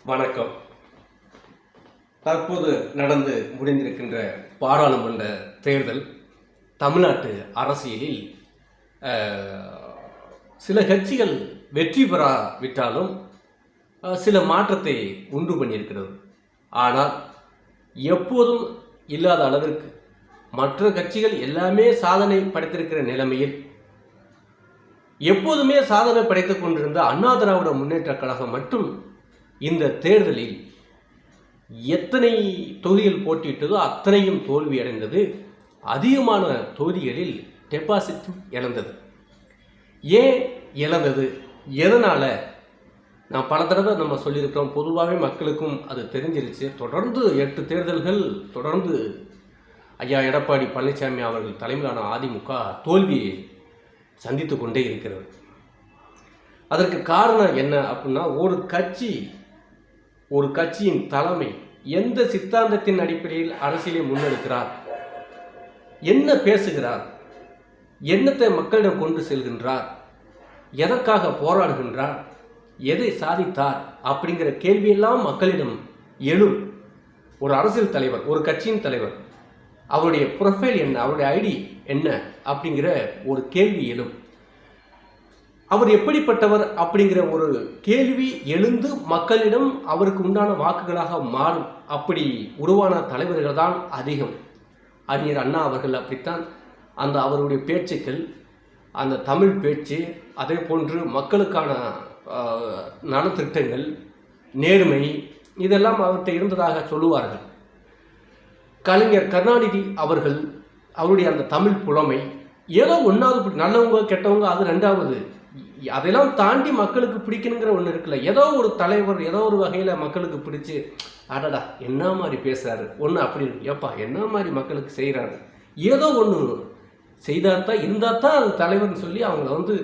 வணக்கம். தற்போது நடந்து முடிந்திருக்கின்ற பாராளுமன்ற தேர்தல் தமிழ்நாட்டு அரசியலில் சில கட்சிகள் வெற்றி பெறாவிட்டாலும் சில மாற்றத்தை உண்டு பண்ணியிருக்கிறது. ஆனால் எப்போதும் இல்லாத அளவிற்கு மற்ற கட்சிகள் எல்லாமே சாதனை படைத்திருக்கிற நிலைமையில் எப்போதுமே சாதனை படைத்துக் கொண்டிருந்த அண்ணா திராவிட முன்னேற்றக் கழகம் மட்டும் இந்த தேர்தலில் எத்தனை தொகுதிகள் போட்டியிட்டதோ அத்தனையும் தோல்வி அடைந்தது. அதிகமான தொகுதிகளில் டெபாசிட் இழந்தது. ஏன் இழந்தது, எதனால்? நான் பல தடவை நம்ம சொல்லியிருக்கிறோம். பொதுவாகவே மக்களுக்கும் அது தெரிஞ்சிருச்சு. தொடர்ந்து 8 தேர்தல்கள் தொடர்ந்து ஐயா எடப்பாடி பழனிசாமி அவர்கள் தலைமையிலான அதிமுக தோல்வியை சந்தித்து கொண்டே இருக்கிறது. அதற்கு காரணம் என்ன அப்படின்னா, ஒரு கட்சியின் தலைமை எந்த சித்தாந்தத்தின் அடிப்படையில் அரசியலை முன்னெடுக்கிறார், என்ன பேசுகிறார், என்னத்தை மக்களிடம் கொண்டு செல்கின்றார், எதற்காக போராடுகின்றார், எதை சாதித்தார் அப்படிங்கிற கேள்வியெல்லாம் மக்களிடம் எழும். ஒரு அரசியல் தலைவர், ஒரு கட்சியின் தலைவர், அவருடைய ப்ரொஃபைல் என்ன, அவருடைய ஐடி என்ன அப்படிங்கிற ஒரு கேள்வி எழும். அவர் எப்படிப்பட்டவர் அப்படிங்கிற ஒரு கேள்வி எழுந்து மக்களிடம் அவருக்கு உண்டான வாக்குகளாக மாறும். அப்படி உருவான தலைவர்கள் தான் அதிகம். அறிஞர் அண்ணா அவர்கள் அப்படித்தான். அந்த அவருடைய பேச்சுக்கள், அந்த தமிழ் பேச்சு, அதே போன்று மக்களுக்கான நலத்திட்டங்கள், நேர்மை, இதெல்லாம் அவர்கிட்ட இருந்ததாக சொல்லுவார்கள். கலைஞர் கருணாநிதி அவர்கள் அவருடைய அந்த தமிழ் புலமை ஏதோ ஒன்றாவது, நல்லவங்க கெட்டவங்க அது ரெண்டாவது, அதெல்லாம் தாண்டி மக்களுக்கு பிடிக்கணுங்கிற ஒன்று இருக்குல்ல. ஏதோ ஒரு தலைவர் ஏதோ ஒரு வகையில் மக்களுக்கு பிடிச்சி, அடடா என்ன மாதிரி பேசுகிறாரு, ஒன்று அப்படி ஏப்பா என்ன மாதிரி மக்களுக்கு செய்கிறாரு, ஏதோ ஒன்று செய்தால் தான் இருந்தால் தான் அது தலைவர்னு சொல்லி அவங்கள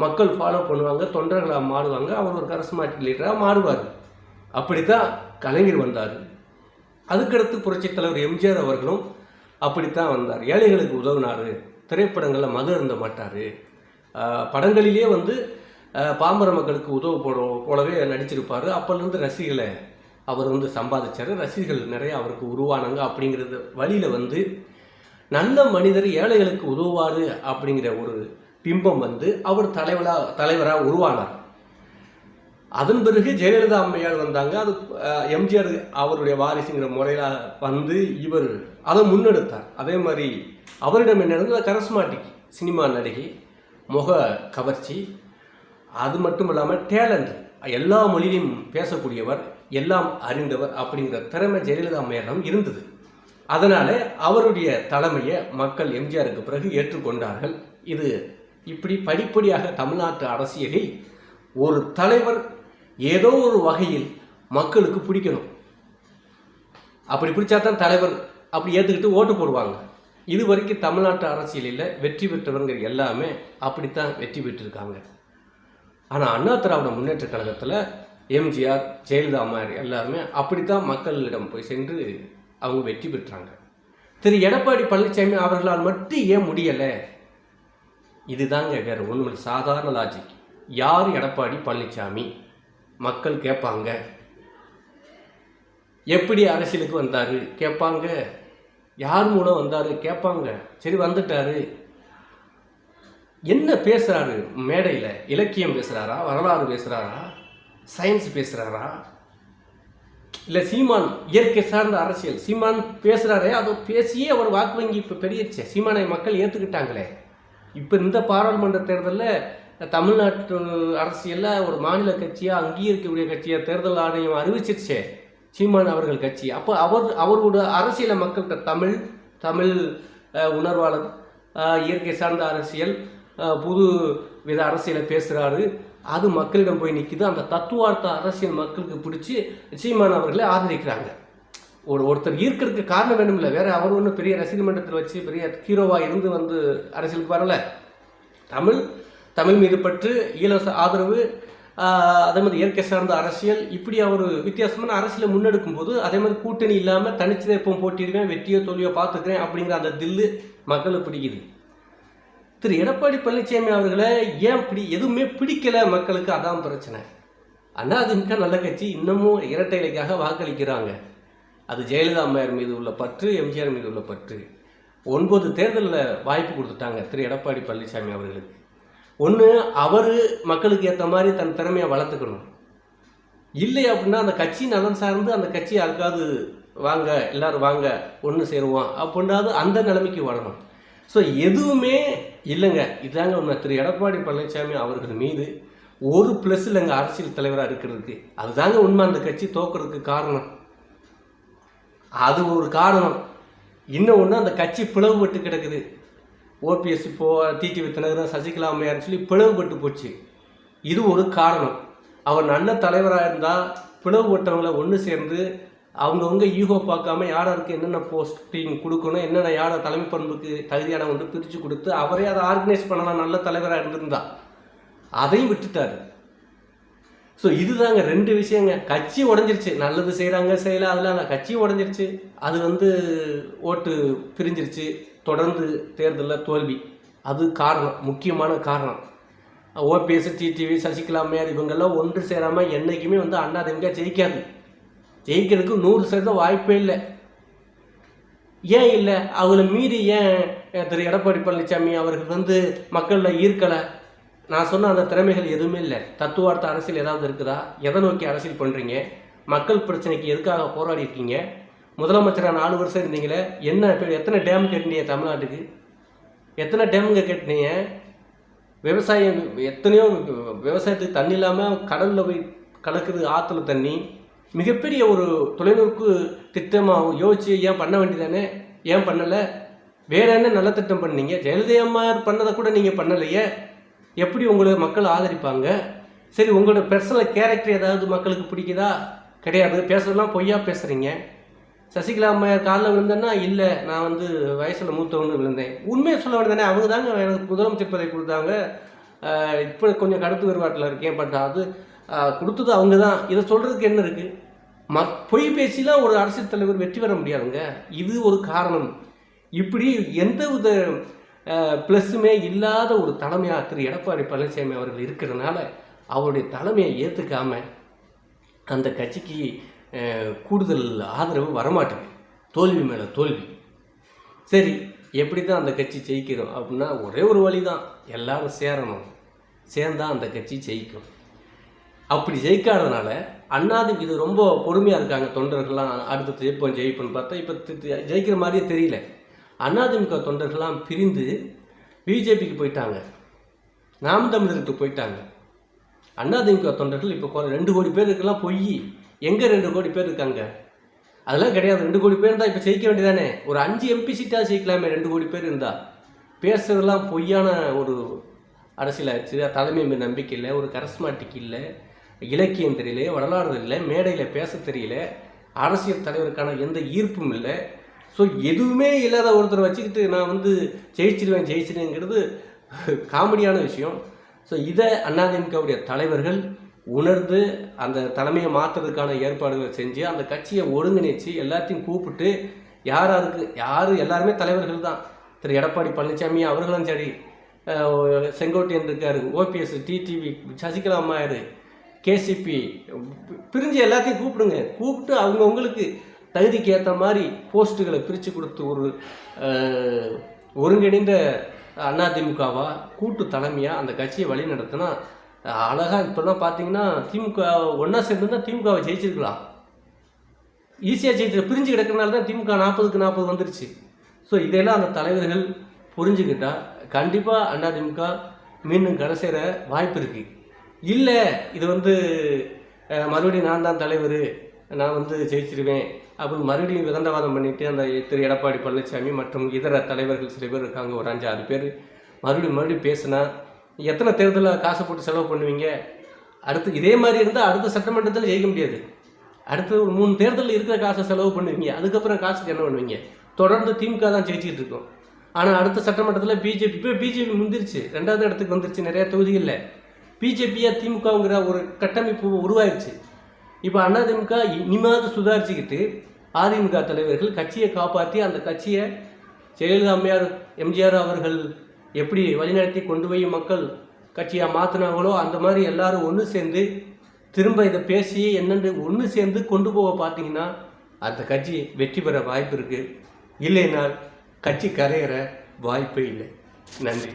மக்கள் ஃபாலோ பண்ணுவாங்க, தொண்டர்களாக மாறுவாங்க, அவர் ஒரு கரிஸ்மாட்டிக் லீடராக மாறுவார். அப்படித்தான் கலைஞர் வந்தார். அதுக்கடுத்து புரட்சித் தலைவர் எம்ஜிஆர் அவர்களும் அப்படித்தான் வந்தார். ஏழைகளுக்கு உதவினார், திரைப்படங்களில் மது அருந்த மாட்டார், படங்களிலே பாமர மக்களுக்கு உதவு போலவே நடிச்சிருப்பார். அப்போலேருந்து ரசிகர்களை அவர் சம்பாதிச்சார். ரசிகர்கள் நிறைய அவருக்கு உருவானாங்க. அப்படிங்கிறது வழியில் நல்ல மனிதர் ஏழைகளுக்கு உதவுவார் அப்படிங்கிற ஒரு பிம்பம் அவர் தலைவராக உருவானார். அதன் பிறகு ஜெயலலிதா அம்மையார் வந்தாங்க. அது எம்ஜிஆர் அவருடைய வாரிசுங்கிற முறையில் இவர் அதை முன்னெடுத்தார். அதே மாதிரி அவரிடம் என்ன நடந்தது, கரிஸ்மாட்டிக் சினிமா நடிகை, முக கவர்ச்சி, அது மட்டும் இல்லாமல் டேலண்ட், எல்லா மொழியிலும் பேசக்கூடியவர், எல்லாம் அறிந்தவர் அப்படிங்கிற திறமை ஜெயலலிதா அம்மையாரிடம் இருந்தது. அதனால் அவருடைய தலைமையை மக்கள் எம்ஜிஆருக்கு பிறகு ஏற்றுக்கொண்டார்கள். இது இப்படி படிப்படியாக தமிழ்நாட்டு அரசியலில் ஒரு தலைவர் ஏதோ ஒரு வகையில் மக்களுக்கு பிடிக்கணும். அப்படி பிடிச்சா தான் தலைவர் அப்படி ஏற்றுக்கிட்டு ஓட்டு போடுவாங்க. இது வரைக்கும் தமிழ்நாட்டு அரசியலில் வெற்றி பெற்றவங்க எல்லாமே அப்படித்தான் வெற்றி பெற்றிருக்காங்க. ஆனால் அண்ணா திராவிட முன்னேற்ற கழகத்தில் எம்ஜிஆர், ஜெயலலிதா அம்மையார் எல்லாருமே அப்படித்தான் மக்களிடம் போய் சென்று அவங்க வெற்றி பெற்றாங்க. திரு எடப்பாடி பழனிசாமி அவர்களால் மட்டும் ஏன் முடியலை? இதுதாங்க, வேறு ஒன்றும் சாதாரண லாஜிக். யார் எடப்பாடி பழனிசாமி? மக்கள் கேட்பாங்க. எப்படி அரசியலுக்கு வந்தார் கேட்பாங்க. யார் மூலம் வந்தார் கேட்பாங்க. சரி, வந்துட்டாரு, என்ன பேசுகிறாரு மேடையில்? இலக்கியம் பேசுகிறாரா, வரலாறு பேசுகிறாரா, சயின்ஸ் பேசுகிறாரா, இல்லை சீமான் இயற்கை சார்ந்த அரசியல் சீமான் பேசுகிறாரே, அதை பேசியே அவர் வாக்கு வங்கி இப்போ பெரியச்சு. சீமானை மக்கள் ஏற்றுக்கிட்டாங்களே. இப்போ இந்த பாராளுமன்ற தேர்தலில் தமிழ்நாட்டு அரசியலில் ஒரு மாநில கட்சியாக அங்கீகரிக்கக்கூடிய கட்சியாக தேர்தல் ஆணையம் அறிவிச்சிருச்சே சீமான் அவர்கள் கட்சி. அப்போ அவரோட அரசியலை மக்கள்கிட்ட தமிழ் உணர்வாளர், இயற்கை சார்ந்த அரசியல், புது வித அரசியலை பேசுகிறாரு, அது மக்களிடம் போய் நிற்கிது. அந்த தத்துவார்த்த அரசியல் மக்களுக்கு பிடிச்சி சீமான் அவர்களை ஆதரிக்கிறாங்க. ஒருத்தர் ஈர்க்கிறதுக்கு காரணம் வேணும் இல்லை, வேற அவர் ஒன்றும் பெரிய ரசிகர் மன்றத்தில் வச்சு பெரிய ஹீரோவாக இருந்து அரசியலுக்கு வரல. தமிழ் மீது பற்று, ஈழ ஆதரவு, அதே மாதிரி இயற்கை சார்ந்த அரசியல், இப்படி அவர் வித்தியாசமான அரசியலை முன்னெடுக்கும் போது அதே மாதிரி கூட்டணி இல்லாமல் தனிச்சுதான் எப்போ போட்டிடுவேன், வெற்றியோ தோல்வியோ பார்த்துக்கிறேன் அப்படிங்கிற அந்த தில்லு மக்களுக்கு பிடிக்குது. திரு எடப்பாடி பழனிசாமி அவர்களை ஏன் எதுவுமே பிடிக்கல மக்களுக்கு, அதான் பிரச்சனை. அதிமுக நல்ல கட்சி, இன்னமும் இரட்டை இலைக்காக வாக்களிக்கிறாங்க. அது ஜெயலலிதா அம்மையார் மீது உள்ள பற்று, எம்ஜிஆர் மீது உள்ள பற்று. 9 தேர்தலில் வாய்ப்பு கொடுத்துட்டாங்க திரு எடப்பாடி பழனிசாமி அவர்களுக்கு. ஒன்று, அவர் மக்களுக்கு ஏற்ற மாதிரி தன் திறமையை வளர்த்துக்கணும். இல்லை அப்படின்னா அந்த கட்சி நலன் சார்ந்து அந்த கட்சி யாருக்காவது வாங்க, எல்லாரும் வாங்க, ஒன்று சேருவோம் அப்படின்றாவது அந்த நிலைமைக்கு வரணும். ஸோ எதுவுமே இல்லைங்க. இதுதாங்க உண்மை. திரு எடப்பாடி பழனிசாமி அவர்கள் மீது ஒரு ப்ளஸ் இல்லைங்க அரசியல் தலைவராக இருக்கிறதுக்கு. அதுதாங்க உண்மை. அந்த கட்சி தோக்கிறதுக்கு காரணம் அது ஒரு காரணம். இன்னும் ஒன்று, அந்த கட்சி பிளவுபட்டு கிடக்குது. ஓபிஎஸ் இப்போது டிடிவி தினகரன், சசிகலா அம்மையார்னு சொல்லி பிளவுபட்டு போச்சு. இது ஒரு காரணம். அவர் நல்ல தலைவராக இருந்தால் பிளவுபட்டவங்களை ஒன்று சேர்ந்து அவங்கவுங்க ஈகோ பார்க்காம யாருக்கு என்னென்ன போஸ்டிங் கொடுக்கணும், என்னென்ன யாரை தலைமை பண்புக்கு தகுதியான வந்து பிரித்து கொடுத்து அவரே அதை ஆர்கனைஸ் பண்ணலாம். நல்ல தலைவராக இருந்திருந்தா அதையும் விட்டுட்டார். ஸோ இதுதாங்க 2 விஷயங்க. கட்சி உடஞ்சிருச்சு. நல்லது செய்கிறாங்க, செய்யலாம், அதெல்லாம் கட்சி உடஞ்சிருச்சு. அது வந்து ஓட்டு பிரிஞ்சிருச்சு. தொடர்ந்து தேர்தலில் தோல்வி. அது காரணம், முக்கியமான காரணம். ஓபிஎஸ், டிடிவி, சசிகலா அம்மையார் இவங்கெல்லாம் ஒன்று சேராமல் என்றைக்குமே வந்து அதிமுக ஜெயிக்காது. ஜெயிக்கிறதுக்கு 100% வாய்ப்பே இல்லை. ஏன் இல்லை? அவங்கள மீறி ஏன் திரு எடப்பாடி பழனிசாமி அவர்கள் வந்து மக்களில் ஈர்க்கலை? நான் சொன்ன அந்த திறமைகள் எதுவுமே இல்லை. தத்துவார்த்த அரசியல் ஏதாவது இருக்குதா? எதை நோக்கி அரசியல் பண்ணுறீங்க? மக்கள் பிரச்சனைக்கு எதுக்காக போராடி இருக்கீங்க? முதலமைச்சராக 4 வருஷம் இருந்தீங்களே, எத்தனை டேம் கட்டினீங்க? தமிழ்நாட்டுக்கு எத்தனை டேமுங்க கட்டினீங்க? விவசாயம் எத்தனையோ விவசாயத்துக்கு தண்ணி இல்லாமல் கடலில் போய் கலக்குது, ஆற்றுல தண்ணி. மிகப்பெரிய ஒரு தொலைநோக்கு திட்டமாக யோசிச்சு ஏன் பண்ண வேண்டியதானே? ஏன் பண்ணலை? வேற என்ன நல்ல திட்டம் பண்ணீங்க? ஜெயலலிதா அம்மையார் பண்ணதை கூட நீங்கள் பண்ணலையே. எப்படி உங்களை மக்கள் ஆதரிப்பாங்க? சரி, உங்களோட பர்சனல் கேரக்டர் ஏதாவது மக்களுக்கு பிடிக்குதா? கிடையாது. பேசுறதுலாம் பொய்யா பேசுகிறீங்க. சசிகலா அம்மையார் காலில் விழுந்தேன்னா இல்லை, நான் வந்து வயசில் மூத்தவன்னு விழுந்தேன். உண்மையை சொல்ல வேண்டியதானே? அவங்க தாங்க எனக்கு முதலமைச்சர் பதவி கொடுத்தாங்க. இப்போ கொஞ்சம் கருத்து வேறுபாட்டில் இருக்கேன். பட் அது கொடுத்தது அவங்க தான். இதை சொல்கிறதுக்கு என்ன இருக்குது? பொய் பேசிலாம் ஒரு அரசியல் தலைவர் வெற்றி பெற முடியாதுங்க. இது ஒரு காரணம். இப்படி எந்த வித ப்ளஸ்ஸுமே இல்லாத ஒரு தலைமையாக திரு எடப்பாடி பழனிசாமி அவர்கள் இருக்கிறதுனால அவருடைய தலைமையை ஏற்றுக்காமல் அந்த கட்சிக்கு கூடுதல் ஆதரவு வரமாட்டேங்குது. தோல்வி மேலே தோல்வி. சரி, எப்படி தான் அந்த கட்சி ஜெயிக்கிறோம் அப்படின்னா ஒரே ஒரு வழி தான், எல்லாரும் சேரணும். சேர்ந்தால் அந்த கட்சி ஜெயிக்கும். அப்படி ஜெயிக்காததுனால அதிமுக இது ரொம்ப பொறுமையாக இருக்காங்க. தொண்டர்கள்லாம் அடுத்து ஜெயிப்போன்னு பார்த்தா இப்போ ஜெயிக்கிற மாதிரியே தெரியல. அதிமுக தொண்டர்கள்லாம் பிரிந்து பிஜேபிக்கு போயிட்டாங்க, நாம் தமிழருக்கு போயிட்டாங்க. அதிமுக தொண்டர்கள் இப்போ 2 கோடி பேர் இருக்கலாம். பொய். எங்கே 2 கோடி பேர் இருக்காங்க? அதெல்லாம் கிடையாது. 2 கோடி பேர் இருந்தால் இப்போ ஜெயிக்க வேண்டியதானே? ஒரு 5 MP சீட்டாக ஜெயிக்கலாமே 2 கோடி பேர் இருந்தால். பேசுறதெல்லாம் பொய்யான ஒரு அரசியலாச்சு. தலைமை மீது நம்பிக்கை இல்லை, ஒரு கரஸ்மாட்டிக் இல்லை, இலக்கியம் தெரியல, வரலாறு இல்லை, மேடையில் பேச தெரியல, அரசியல் தலைவருக்கான எந்த ஈர்ப்பும் இல்லை. ஸோ எதுவுமே இல்லாத ஒருத்தரை வச்சுக்கிட்டு நான் வந்து ஜெயிச்சிருவேங்கிறது காமெடியான விஷயம். ஸோ இதை அதிமுகவுடைய தலைவர்கள் உணர்ந்து அந்த தலைமையை மாற்றுறதுக்கான ஏற்பாடுகளை செஞ்சு அந்த கட்சியை ஒருங்கிணைச்சு எல்லாத்தையும் கூப்பிட்டு யார் எல்லாருமே தலைவர்கள் தான். திரு எடப்பாடி பழனிசாமி அவர்களும் சரி, செங்கோட்டையன் இருக்கார், ஓபிஎஸ், டிடிவி, சசிகலா அம்மையார், கேசிபி, பிரிஞ்சு எல்லாத்தையும் கூப்பிட்டு அவங்கவுங்களுக்கு தகுதிக்கு ஏற்ற மாதிரி போஸ்ட்டுகளை பிரித்து கொடுத்து ஒரு ஒருங்கிணைந்த அதிமுகவா கூட்டு தலைமையாக அந்த கட்சியை வழி நடத்தினா அழகாக. இப்போல்லாம் பார்த்தீங்கன்னா திமுக ஒன்றா சேர்ந்துருந்தால் திமுகவை ஜெயிச்சிருக்கலாம். ஈஸியாக பிரிஞ்சு கிடக்கிறனால தான் திமுக 40க்கு 40 வந்துருச்சு. ஸோ இதெல்லாம் அந்த தலைவர்கள் புரிஞ்சுக்கிட்டால் கண்டிப்பாக அதிமுக மீண்டும் கரை சேர வாய்ப்பு இருக்குது. இல்லை இது வந்து மறுபடியும் நான் தான் தலைவர், நான் வந்து ஜெயிச்சிருவேன் அப்படின்னு மறுபடியும் விதண்டவாதம் பண்ணிவிட்டு அந்த திரு எடப்பாடி பழனிசாமி மற்றும் இதர தலைவர்கள் சில பேர் இருக்காங்க, ஒரு 5-6 பேர் மறுபடியும் பேசுனா எத்தனை தேர்தலில் காசு போட்டு செலவு பண்ணுவீங்க? அடுத்து இதே மாதிரி இருந்தால் அடுத்த சட்டமன்றத்தில் ஜெயிக்க முடியாது. அடுத்து ஒரு 3 தேர்தலில் இருக்கிற காசை செலவு பண்ணுவீங்க, அதுக்கப்புறம் காசுக்கு என்ன பண்ணுவீங்க? தொடர்ந்து திமுக தான் ஜெயிச்சிட்டு இருக்கோம். ஆனால் அடுத்த சட்டமன்றத்தில் பிஜேபி முந்திருச்சு, 2வது இடத்துக்கு வந்துருச்சு. நிறைய தொகுதிகளில் பிஜேபியாக திமுகங்கிற ஒரு கட்டமைப்பு உருவாயிருச்சு. இப்போ அதிமுக இனிமாவது சுதாரிச்சுக்கிட்டு அதிமுக தலைவர்கள் கட்சியை காப்பாற்றி அந்த கட்சியை ஜெயலலிதா அம்மையார், எம்ஜிஆர் அவர்கள் எப்படி வழிநடத்தி கொண்டு போய் மக்கள் கட்சியாக மாற்றினாங்களோ அந்த மாதிரி எல்லாரும் ஒன்று சேர்ந்து திரும்ப இதை பேசி என்னென்று ஒன்று சேர்ந்து கொண்டு போக பார்த்தீங்கன்னா அந்த கட்சி வெற்றி பெற வாய்ப்பு இருக்குது. இல்லைனால் கட்சி கரையிற வாய்ப்பே இல்லை. நன்றி.